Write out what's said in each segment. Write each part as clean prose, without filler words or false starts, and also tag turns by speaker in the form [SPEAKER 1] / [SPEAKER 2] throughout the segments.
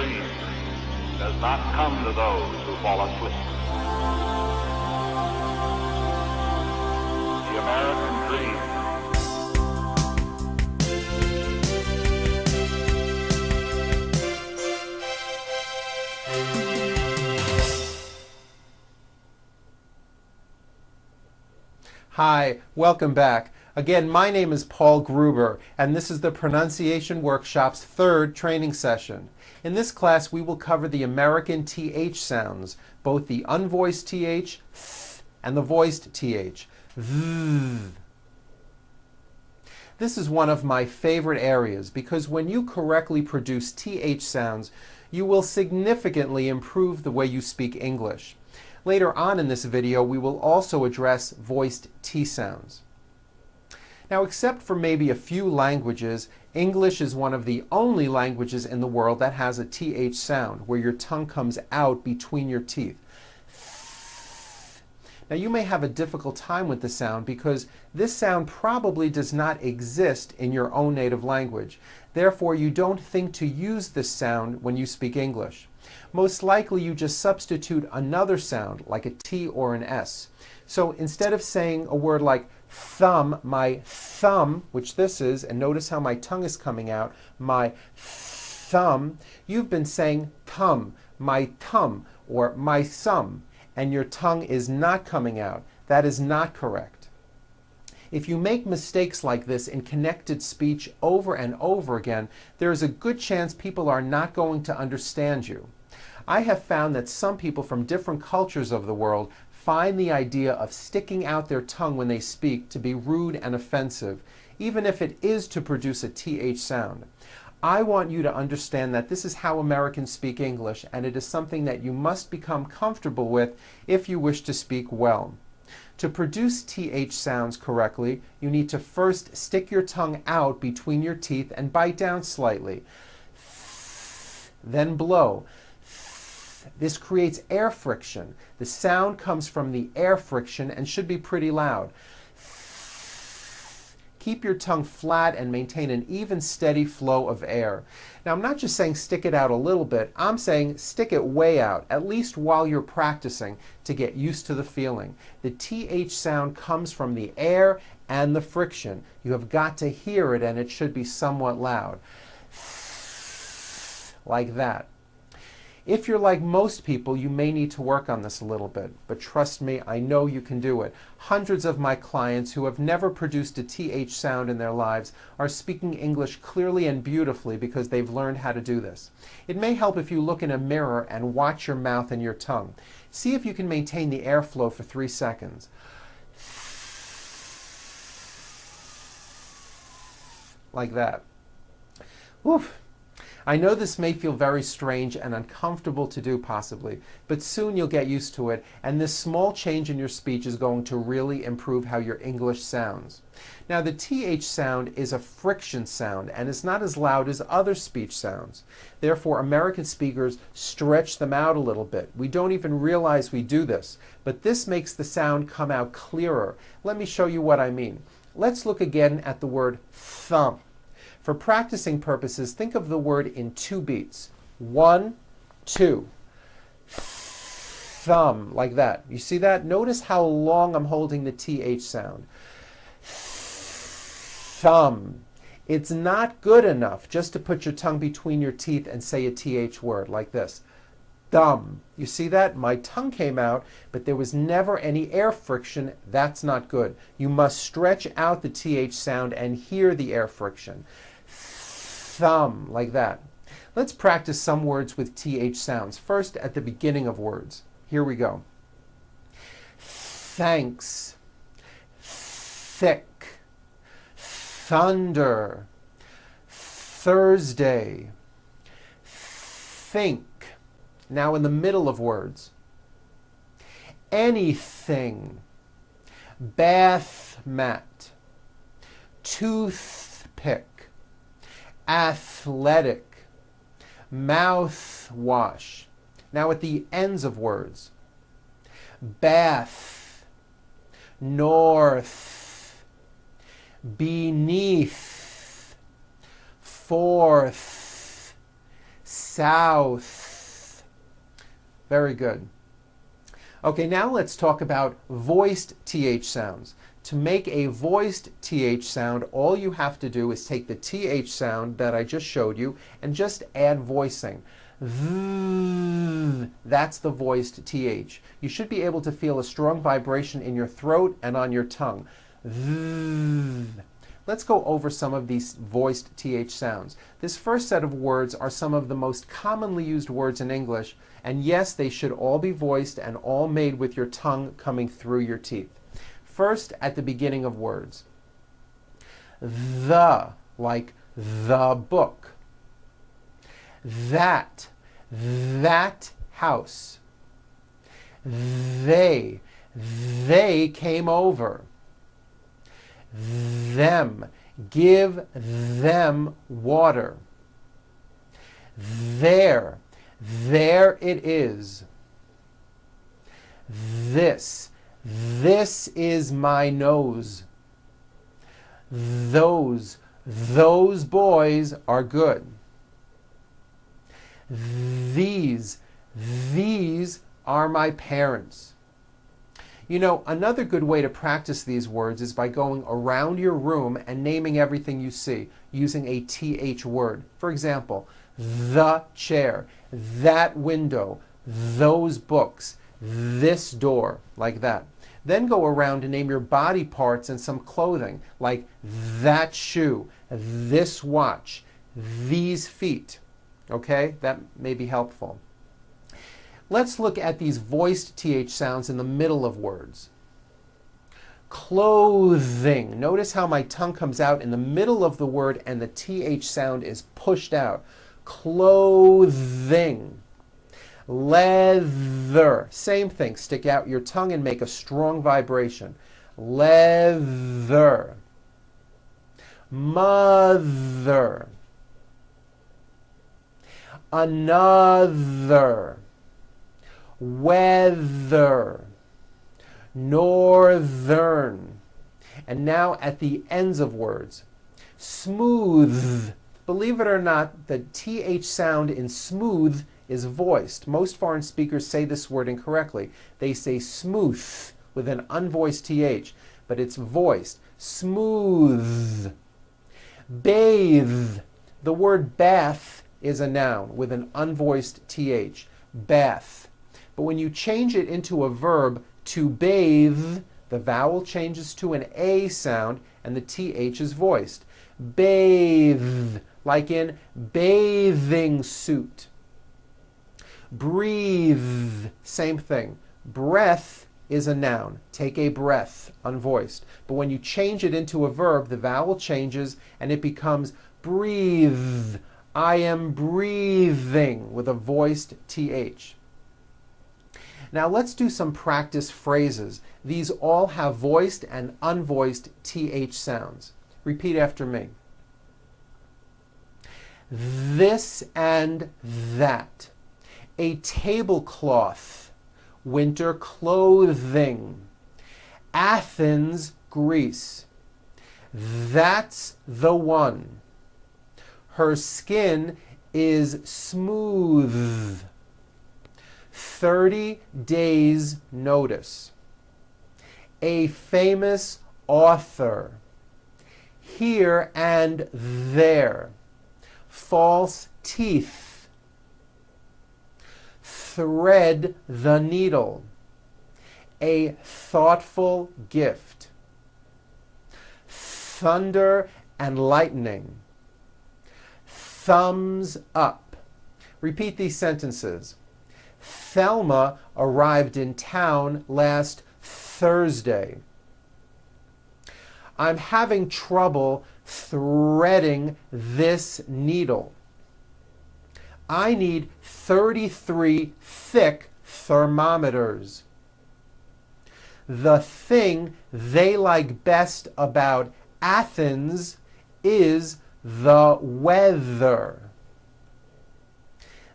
[SPEAKER 1] dream does not come to those who fall asleep. The American dream.
[SPEAKER 2] Hi, welcome back. Again, my name is Paul Gruber, and this is the Pronunciation Workshop's third training session. In this class, we will cover the American TH sounds, both the unvoiced TH, th, and the voiced TH, th. This is one of my favorite areas because when you correctly produce TH sounds, you will significantly improve the way you speak English. Later on in this video, we will also address voiced T sounds. Now, except for maybe a few languages, English is one of the only languages in the world that has a TH sound, where your tongue comes out between your teeth. Now, you may have a difficult time with the sound because this sound probably does not exist in your own native language. Therefore, you don't think to use this sound when you speak English. Most likely, you just substitute another sound, like a T or an S. So instead of saying a word like thumb, my thumb, which this is, and notice how my tongue is coming out, my thumb, you've been saying thumb, my thumb, or my thumb, and your tongue is not coming out. That is not correct. If you make mistakes like this in connected speech over and over again, there is a good chance people are not going to understand you. I have found that some people from different cultures of the world find the idea of sticking out their tongue when they speak to be rude and offensive, even if it is to produce a TH sound. I want you to understand that this is how Americans speak English, and it is something that you must become comfortable with if you wish to speak well. To produce TH sounds correctly, you need to first stick your tongue out between your teeth and bite down slightly. Then blow. This creates air friction. The sound comes from the air friction and should be pretty loud. Keep your tongue flat and maintain an even, steady flow of air. Now, I'm not just saying stick it out a little bit. I'm saying stick it way out, at least while you're practicing, to get used to the feeling. The TH sound comes from the air and the friction. You have got to hear it, and it should be somewhat loud. Like that. If you're like most people, you may need to work on this a little bit, but trust me, I know you can do it. Hundreds of my clients who have never produced a TH sound in their lives are speaking English clearly and beautifully because they've learned how to do this. It may help if you look in a mirror and watch your mouth and your tongue. See if you can maintain the airflow for 3 seconds. Like that. Woof. I know this may feel very strange and uncomfortable to do possibly, but soon you'll get used to it, and this small change in your speech is going to really improve how your English sounds. Now, the TH sound is a friction sound and is not as loud as other speech sounds. Therefore, American speakers stretch them out a little bit. We don't even realize we do this, but this makes the sound come out clearer. Let me show you what I mean. Let's look again at the word thumb. For practicing purposes, think of the word in 2 beats. 1, 2. Thumb, like that. You see that? Notice how long I'm holding the TH sound. Thumb. It's not good enough just to put your tongue between your teeth and say a TH word like this. Thumb. You see that? My tongue came out, but there was never any air friction. That's not good. You must stretch out the TH sound and hear the air friction. Thumb, like that. Let's practice some words with TH sounds. First, at the beginning of words. Here we go. Thanks, thick, thunder, Thursday, think. Now in the middle of words. Anything, bath mat, toothpick, athletic, mouthwash. Now at the ends of words. Bath, north, beneath, forth, south. Very good. Okay, now let's talk about voiced TH sounds. To make a voiced TH sound, all you have to do is take the TH sound that I just showed you and just add voicing. That's the voiced TH. You should be able to feel a strong vibration in your throat and on your tongue. Let's go over some of these voiced TH sounds. This first set of words are some of the most commonly used words in English, and yes, they should all be voiced and all made with your tongue coming through your teeth. First, at the beginning of words. The, like the book. That house. They came over. Them, give them water. There it is. This is my nose. Those boys are good. These are my parents. You know, another good way to practice these words is by going around your room and naming everything you see using a TH word. For example, the chair, that window, those books, this door, like that. Then go around and name your body parts and some clothing, like that shoe, this watch, these feet. Okay, that may be helpful. Let's look at these voiced TH sounds in the middle of words. Clothing. Notice how my tongue comes out in the middle of the word and the TH sound is pushed out. Clothing. Leather. Same thing. Stick out your tongue and make a strong vibration. Leather. Mother. Another. Weather. Northern. And now at the ends of words. Smooth. Believe it or not, the TH sound in smooth is voiced. Most foreign speakers say this word incorrectly. They say smooth with an unvoiced TH, but it's voiced. Smooth. Bathe. The word bath is a noun with an unvoiced TH. Bath. But when you change it into a verb, to bathe, the vowel changes to an A sound and the TH is voiced. Bathe, like in bathing suit. Breathe, same thing. Breath is a noun. Take a breath, unvoiced. But when you change it into a verb, the vowel changes and it becomes breathe. I am breathing with a voiced TH. Now let's do some practice phrases. These all have voiced and unvoiced TH sounds. Repeat after me. This and that. A tablecloth. Winter clothing. Athens, Greece. That's the one. Her skin is smooth. 30 days notice. A famous author. Here and there. False teeth. Thread the needle. A thoughtful gift. Thunder and lightning. Thumbs up. Repeat these sentences. Thelma arrived in town last Thursday. I'm having trouble threading this needle. I need 33 thick thermometers. The thing they like best about Athens is the weather.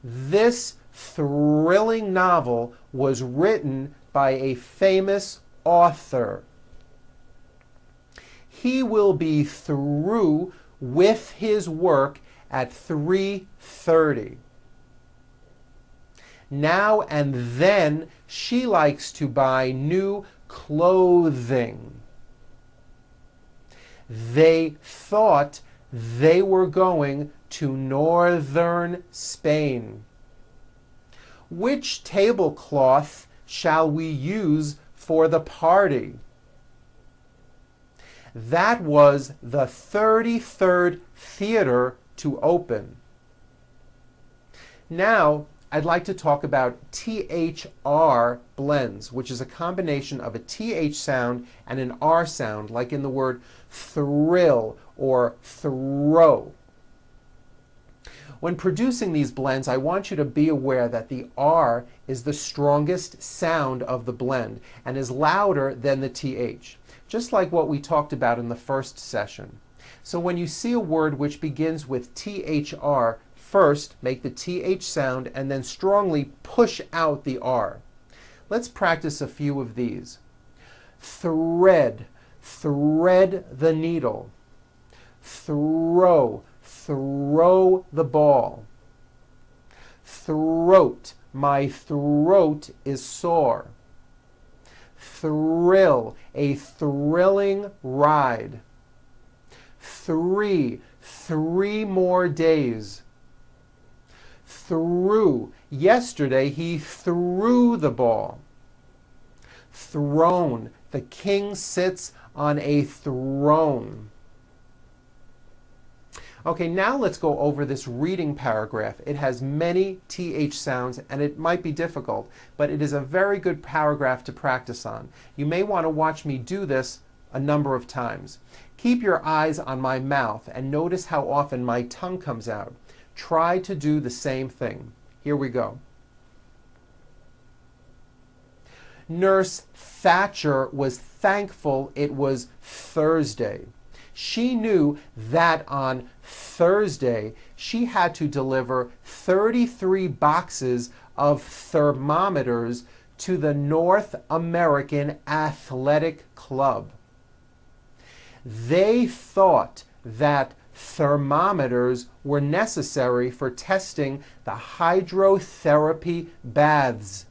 [SPEAKER 2] This thrilling novel was written by a famous author. He will be through with his work at 3:30. Now and then she likes to buy new clothing. They thought they were going to northern Spain. Which tablecloth shall we use for the party? That was the 33rd theater to open. Now, I'd like to talk about THR blends, which is a combination of a TH sound and an R sound, like in the word thrill or throw. When producing these blends, I want you to be aware that the R is the strongest sound of the blend and is louder than the TH, just like what we talked about in the first session. So when you see a word which begins with THR, first make the TH sound and then strongly push out the R. Let's practice a few of these. Thread, thread the needle. Throw, throw the ball. Throat, my throat is sore. Thrill, a thrilling ride. 3 more days. Threw, yesterday he threw the ball. Throne, the king sits on a throne. Okay, now let's go over this reading paragraph. It has many TH sounds and it might be difficult, but it is a very good paragraph to practice on. You may want to watch me do this a number of times. Keep your eyes on my mouth and notice how often my tongue comes out. Try to do the same thing. Here we go. Nurse Thatcher was thankful it was Thursday. She knew that on Thursday she had to deliver 33 boxes of thermometers to the North American Athletic Club. They thought that thermometers were necessary for testing the hydrotherapy baths.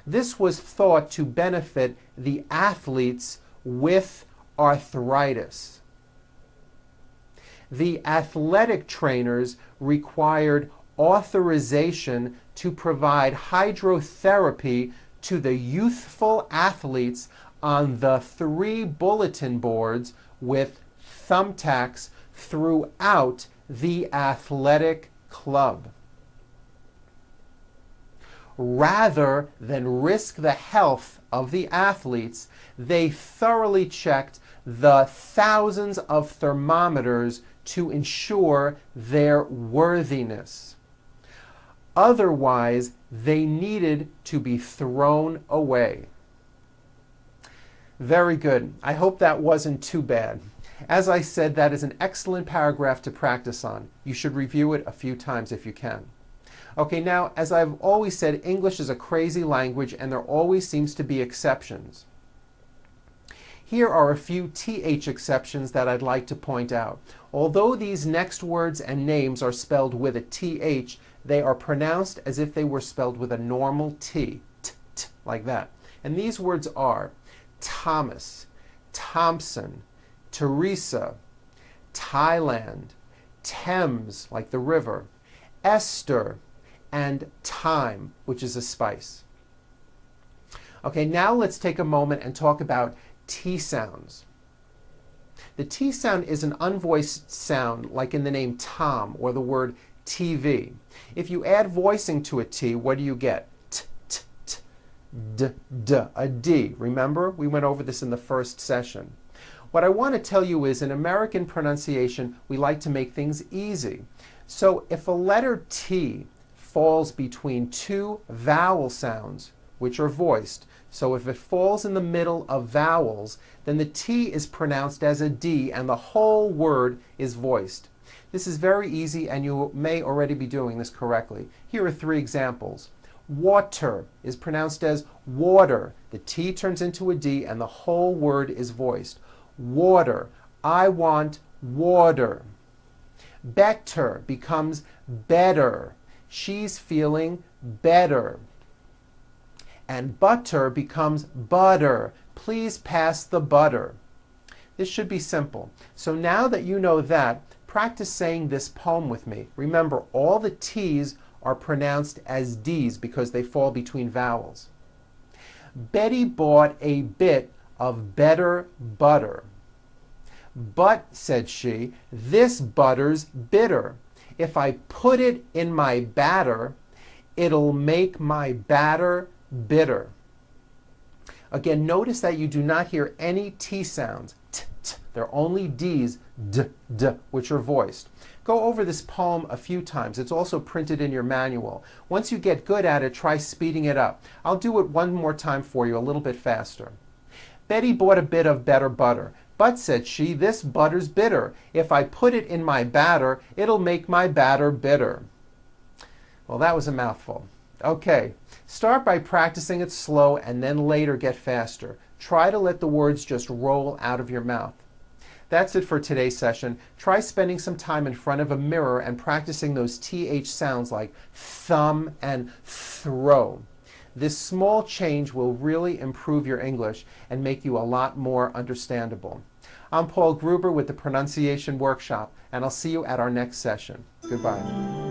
[SPEAKER 2] This was thought to benefit the athletes with arthritis. The athletic trainers required authorization to provide hydrotherapy to the youthful athletes on the 3 bulletin boards with thumbtacks throughout the athletic club. Rather than risk the health of the athletes, they thoroughly checked the thousands of thermometers to ensure their worthiness. Otherwise, they needed to be thrown away. Very good. I hope that wasn't too bad. As I said, that is an excellent paragraph to practice on. You should review it a few times if you can. Okay, now, as I've always said, English is a crazy language and there always seems to be exceptions. Here are a few TH exceptions that I'd like to point out. Although these next words and names are spelled with a TH, they are pronounced as if they were spelled with a normal T, like that. And these words are Thomas, Thompson, Teresa, Thailand, Thames, like the river, Esther, and thyme, which is a spice. Okay, now let's take a moment and talk about T sounds. The T sound is an unvoiced sound, like in the name Tom or the word TV. If you add voicing to a T, what do you get? T, t, t, d, d, a D. Remember? We went over this in the first session. What I want to tell you is, in American pronunciation, we like to make things easy. So if a letter T falls between 2 vowel sounds, which are voiced, so if it falls in the middle of vowels, then the T is pronounced as a D and the whole word is voiced. This is very easy and you may already be doing this correctly. Here are 3 examples. Water is pronounced as water. The T turns into a D and the whole word is voiced. Water. I want water. Better becomes better. She's feeling better. And butter becomes butter. Please pass the butter. This should be simple. So now that you know that, practice saying this poem with me. Remember, all the T's are pronounced as D's because they fall between vowels. Betty bought a bit of better butter. But, said she, this butter's bitter. If I put it in my batter, it'll make my batter bitter. Again, notice that you do not hear any T sounds. T, t. They're only D's, d, d, which are voiced. Go over this poem a few times. It's also printed in your manual. Once you get good at it, try speeding it up. I'll do it one more time for you, a little bit faster. Betty bought a bit of better butter. But, said she, this butter's bitter. If I put it in my batter, it'll make my batter bitter. Well, that was a mouthful. Okay, start by practicing it slow and then later get faster. Try to let the words just roll out of your mouth. That's it for today's session. Try spending some time in front of a mirror and practicing those TH sounds like thumb and throw. This small change will really improve your English and make you a lot more understandable. I'm Paul Gruber with the Pronunciation Workshop, and I'll see you at our next session. Goodbye.